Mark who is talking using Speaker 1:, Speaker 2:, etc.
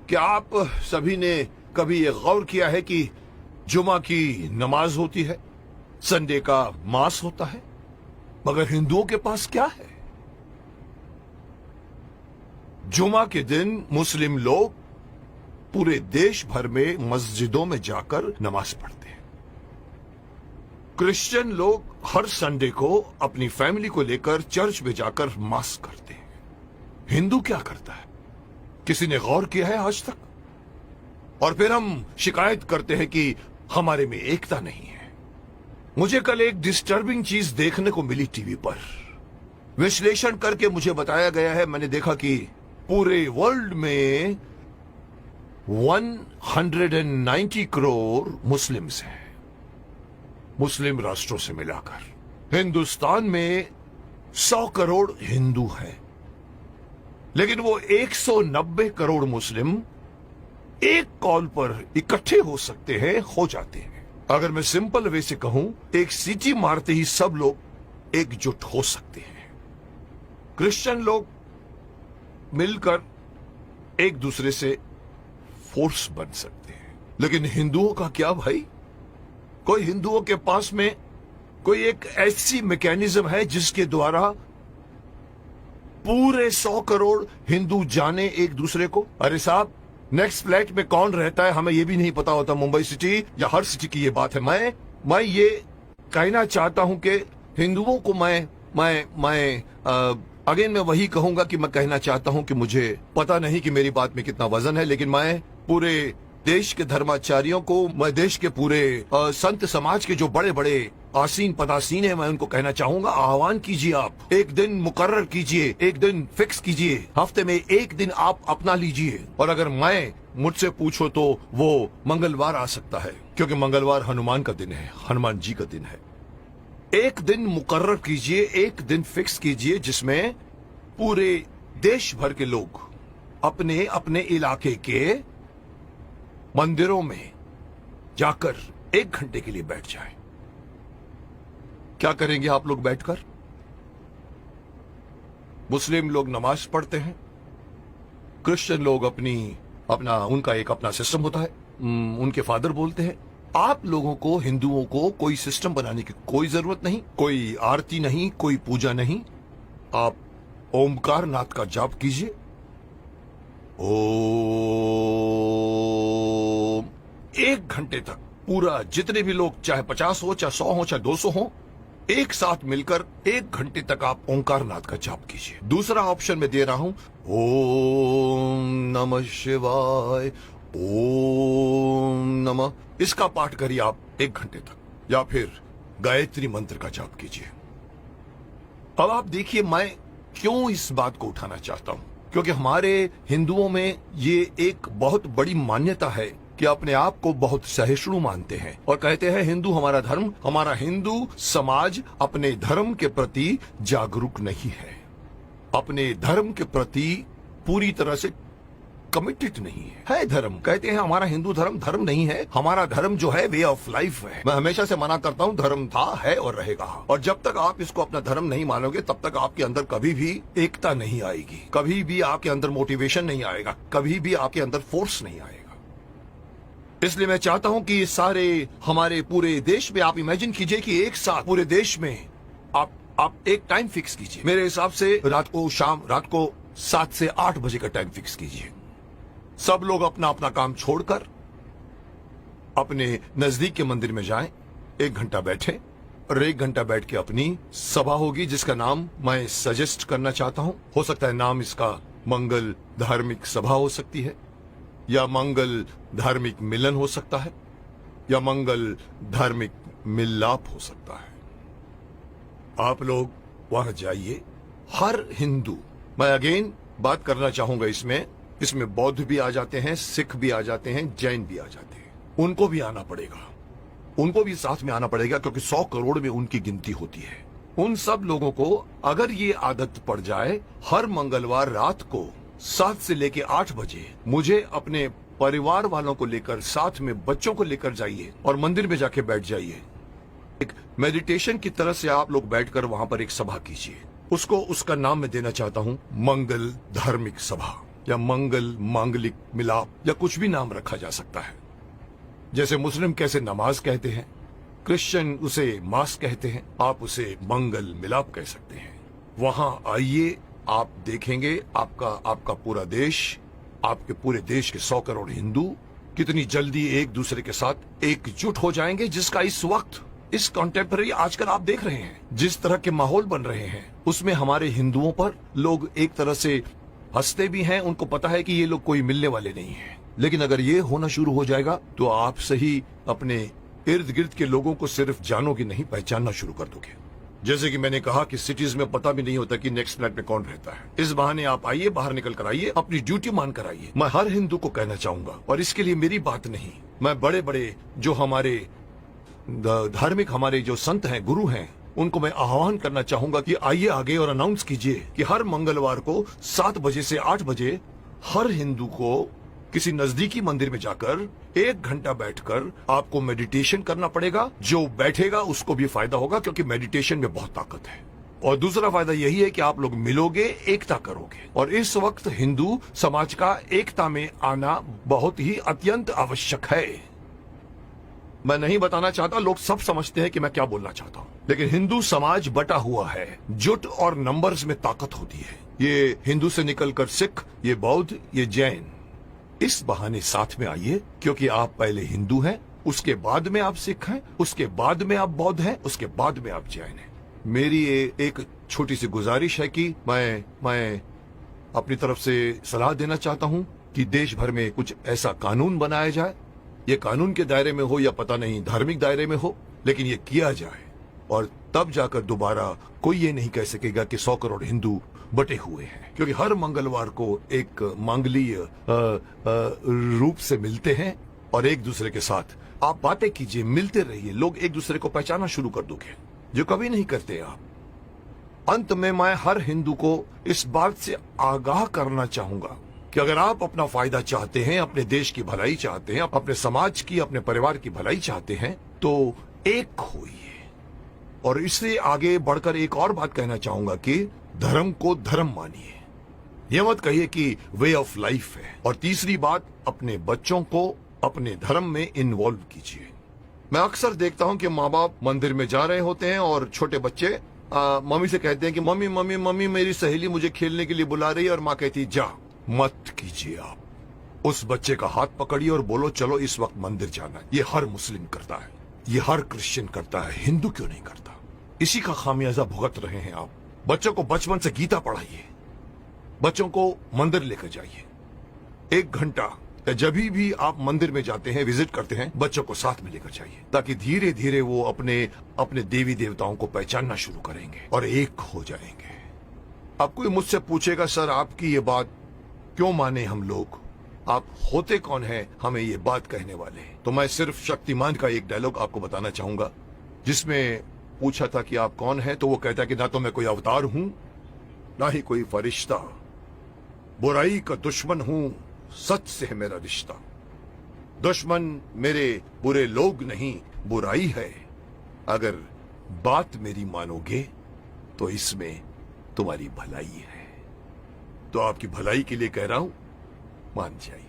Speaker 1: क्या आप सभी ने कभी ये गौर किया है कि जुमा की नमाज होती है, संडे का मास होता है, मगर हिंदुओं के पास क्या है? जुमा के दिन मुस्लिम लोग पूरे देश भर में मस्जिदों में जाकर नमाज पढ़ते हैं। क्रिश्चियन लोग हर संडे को अपनी फैमिली को लेकर चर्च में जाकर मास करते हैं। हिंदू क्या करता है? किसी ने गौर किया है आज तक? और फिर हम शिकायत करते हैं कि हमारे में एकता नहीं है। मुझे कल एक डिस्टर्बिंग चीज देखने को मिली टीवी पर। विश्लेषण करके मुझे बताया गया है, मैंने देखा कि पूरे वर्ल्ड में 190 करोड़ मुस्लिम्स हैं, मुस्लिम राष्ट्रों से मिलाकर। हिंदुस्तान में 100 करोड़ हिंदू हैं, लेकिन वो 190 करोड़ मुस्लिम एक कॉल पर इकट्ठे हो सकते हैं, हो जाते हैं। अगर मैं सिंपल वे से कहूं, एक सीटी मारते ही सब लोग एकजुट हो सकते हैं। क्रिश्चियन लोग मिलकर एक दूसरे से फोर्स बन सकते हैं, लेकिन हिंदुओं का क्या भाई? कोई हिंदुओं के पास में कोई एक ऐसी मैकेनिज्म है जिसके द्वारा पूरे 100 करोड़ हिंदू जाने एक दूसरे को? अरे साहब, नेक्स्ट फ्लैट में कौन रहता है हमें यह भी नहीं पता होता। मुंबई सिटी या हर सिटी की ये बात है। मैं ये कहना चाहता हूं कि हिंदुओं को अगेन मैं वही कहूंगा कि मैं कहना चाहता हूं कि मुझे पता नहीं कि मेरी बात में कितना वजन है, लेकिन मैं पूरे देश के धर्माचार्यों को, मैं देश के पूरे संत समाज के जो बड़े बड़े आसीन पदासीन है, मैं उनको कहना चाहूंगा, आह्वान कीजिए, आप एक दिन मुकर्रर कीजिए, एक दिन फिक्स कीजिए, हफ्ते में एक दिन आप अपना लीजिए। और अगर मुझसे पूछो तो वो मंगलवार आ सकता है, क्योंकि मंगलवार हनुमान का दिन है, हनुमान जी का दिन है। एक दिन मुकर्रर कीजिए, एक दिन फिक्स कीजिए, जिसमें पूरे देश भर के लोग अपने अपने इलाके के मंदिरों में जाकर 1 घंटे के लिए बैठ जाएं। क्या करेंगे आप लोग बैठकर? मुस्लिम लोग नमाज पढ़ते हैं, क्रिश्चियन लोग उनका एक अपना सिस्टम होता है, उनके फादर बोलते हैं। आप लोगों को, हिंदुओं को, कोई सिस्टम बनाने की कोई जरूरत नहीं, कोई आरती नहीं, कोई पूजा नहीं। आप ओमकार नाथ का जाप कीजिए। ओम 1 घंटे तक पूरा, जितने भी लोग, चाहे 50 हो, चाहे 100 हो, चाहे 200 हो, एक साथ मिलकर 1 घंटे तक आप ओंकार नाथ का जाप कीजिए। दूसरा ऑप्शन मैं दे रहा हूं, ओम नमः शिवाय, ओम नमः, इसका पाठ करिए आप 1 घंटे तक, या फिर गायत्री मंत्र का जाप कीजिए। अब आप देखिए मैं क्यों इस बात को उठाना चाहता हूं, क्योंकि हमारे हिंदुओं में ये एक बहुत बड़ी मान्यता है कि अपने आप को बहुत सहिष्णु मानते हैं और कहते हैं हिंदू हमारा धर्म, हमारा हिंदू समाज अपने धर्म के प्रति जागरूक नहीं है, अपने धर्म के प्रति पूरी तरह से कमिटेड नहीं है। धर्म कहते हैं हमारा हिंदू धर्म धर्म नहीं है, हमारा धर्म जो है वे ऑफ लाइफ है। मैं हमेशा से मना करता हूँ, धर्म था, है और रहेगा। और जब तक आप इसको अपना धर्म नहीं मानोगे, तब तक आपके अंदर कभी भी एकता नहीं आएगी, कभी भी आपके अंदर मोटिवेशन नहीं आएगा, कभी भी आपके अंदर फोर्स नहीं आएगा। इसलिए मैं चाहता हूं कि सारे हमारे पूरे देश में आप इमेजिन कीजिए कि एक साथ पूरे देश में आप एक टाइम फिक्स कीजिए। मेरे हिसाब से रात को 7 से 8 बजे का टाइम फिक्स कीजिए। सब लोग अपना अपना काम छोड़कर अपने नजदीक के मंदिर में जाएं, 1 घंटा बैठें और 1 घंटा बैठ के अपनी सभा होगी, जिसका नाम मैं सजेस्ट करना चाहता हूं। हो सकता है नाम इसका मंगल धार्मिक सभा हो सकती है, या मंगल धार्मिक मिलन हो सकता है, या मंगल धार्मिक मिलाप हो सकता है। आप लोग वहां जाइए। हर हिंदू, मैं अगेन बात करना चाहूंगा, इसमें बौद्ध भी आ जाते हैं, सिख भी आ जाते हैं, जैन भी आ जाते हैं, उनको भी आना पड़ेगा, उनको भी साथ में आना पड़ेगा, क्योंकि 100 करोड़ में उनकी गिनती होती है। उन सब लोगों को अगर ये आदत पड़ जाए, हर मंगलवार रात को 7 से लेके 8 बजे मुझे अपने परिवार वालों को लेकर, साथ में बच्चों को लेकर जाइए और मंदिर में जाके बैठ जाइए। एक मेडिटेशन की तरह से आप लोग बैठकर वहां पर एक सभा कीजिए। उसका नाम मैं देना चाहता हूं मंगल धार्मिक सभा। या मंगल, मांगलिक, मिलाप या कुछ भी नाम रखा जा सकता है। जैसे मुस्लिम कैसे नमाज कहते हैं, क्रिश्चियन उसे मास कहते हैं, आप उसे मंगल मिलाप कह सकते हैं। वहां आइए, आप देखेंगे आपका पूरा देश, आपके पूरे देश के 100 करोड़ हिंदू कितनी जल्दी एक दूसरे के साथ एकजुट हो जाएंगे, जिसका इस वक्त, इस कॉन्टेम्पररी आजकल आप देख रहे हैं जिस तरह के माहौल बन रहे हैं, उसमें हमारे हिंदुओं पर लोग एक तरह से हंसते भी हैं। उनको पता है कि ये लोग कोई मिलने वाले नहीं हैं। लेकिन अगर ये होना शुरू हो जाएगा तो आप सही अपने इर्द गिर्द के लोगों को सिर्फ जानोगे नहीं, पहचानना शुरू कर दोगे। जैसे कि मैंने कहा कि सिटीज में पता भी नहीं होता कि नेक्स्ट फ्लैट में कौन रहता है। इस बहाने आप आइए, बाहर निकल कर आइए, अपनी ड्यूटी मान कर आइए। मैं हर हिंदू को कहना चाहूंगा, और इसके लिए मेरी बात नहीं, मैं बड़े बड़े जो हमारे धार्मिक, हमारे जो संत हैं, गुरु हैं, उनको मैं आह्वान करना चाहूंगा कि आइए आगे और अनाउंस कीजिए कि हर मंगलवार को 7 बजे से 8 बजे हर हिंदू को किसी नजदीकी मंदिर में जाकर 1 घंटा बैठकर आपको मेडिटेशन करना पड़ेगा। जो बैठेगा उसको भी फायदा होगा, क्योंकि मेडिटेशन में बहुत ताकत है। और दूसरा फायदा यही है कि आप लोग मिलोगे, एकता करोगे। और इस वक्त हिंदू समाज का एकता में आना बहुत ही अत्यंत आवश्यक है। मैं नहीं बताना चाहता, लोग सब समझते हैं कि मैं क्या बोलना चाहता हूं, लेकिन हिंदू समाज बटा हुआ है। जुट और नंबर्स में ताकत होती है। ये हिंदू से निकलकर सिख, ये बौद्ध, ये जैन, इस बहाने साथ में आइए, क्योंकि आप पहले हिंदू हैं, उसके बाद में आप सिख हैं, उसके बाद में आप बौद्ध हैं, उसके बाद में आप जैन हैं। मेरी एक छोटी सी गुजारिश है कि मैं अपनी तरफ से सलाह देना चाहता हूं कि देश भर में कुछ ऐसा कानून बनाया जाए। ये कानून के दायरे में हो या पता नहीं धार्मिक दायरे में हो, लेकिन ये किया जाए, और तब जाकर दोबारा कोई ये नहीं कह सकेगा कि 100 करोड़ हिंदू बटे हुए हैं। क्योंकि हर मंगलवार को एक मांगलीय रूप से मिलते हैं और एक दूसरे के साथ आप बातें कीजिए, मिलते रहिए, लोग एक दूसरे को पहचानना शुरू कर दोगे, जो कभी नहीं करते आप। अंत में मैं हर हिंदू को इस बात से आगाह करना चाहूंगा कि अगर आप अपना फायदा चाहते हैं, अपने देश की भलाई चाहते हैं, अपने समाज की, अपने परिवार की भलाई चाहते हैं, तो एक होइए। और इससे आगे बढ़कर एक और बात कहना चाहूंगा कि धर्म को धर्म मानिए। यह मत कहिए कि वे ऑफ लाइफ है। और तीसरी बात, अपने बच्चों को अपने धर्म में इन्वॉल्व कीजिए। मैं अक्सर देखता हूं कि माँ बाप मंदिर में जा रहे होते हैं और छोटे बच्चे मम्मी से कहते हैं कि मम्मी मम्मी मम्मी मेरी सहेली मुझे खेलने के लिए बुला रही है, और माँ कहती जा। मत कीजिए। आप उस बच्चे का हाथ पकड़िए और बोलो चलो इस वक्त मंदिर जाना है। ये हर मुस्लिम करता है, ये हर क्रिश्चियन करता है, हिंदू क्यों नहीं करता? इसी का खामियाजा भुगत रहे हैं आप। बच्चों को बचपन से गीता पढ़ाइए, बच्चों को मंदिर लेकर जाइए। 1 घंटा जब भी आप मंदिर में जाते हैं, विजिट करते हैं, बच्चों को साथ में लेकर जाइए, ताकि धीरे धीरे वो अपने देवी देवताओं को पहचानना शुरू करेंगे और एक हो जाएंगे। अब कोई मुझसे पूछेगा सर आपकी ये बात क्यों माने हम लोग, आप होते कौन हैं हमें ये बात कहने वाले? तो मैं सिर्फ शक्तिमान का एक डायलॉग आपको बताना चाहूंगा, जिसमें पूछा था कि आप कौन हैं, तो वो कहता है कि ना तो मैं कोई अवतार हूं, ना ही कोई फरिश्ता, बुराई का दुश्मन हूं, सच से है मेरा रिश्ता। दुश्मन मेरे बुरे लोग नहीं, बुराई है। अगर बात मेरी मानोगे तो इसमें तुम्हारी भलाई है। तो आपकी भलाई के लिए कह रहा हूं, मान जाइए।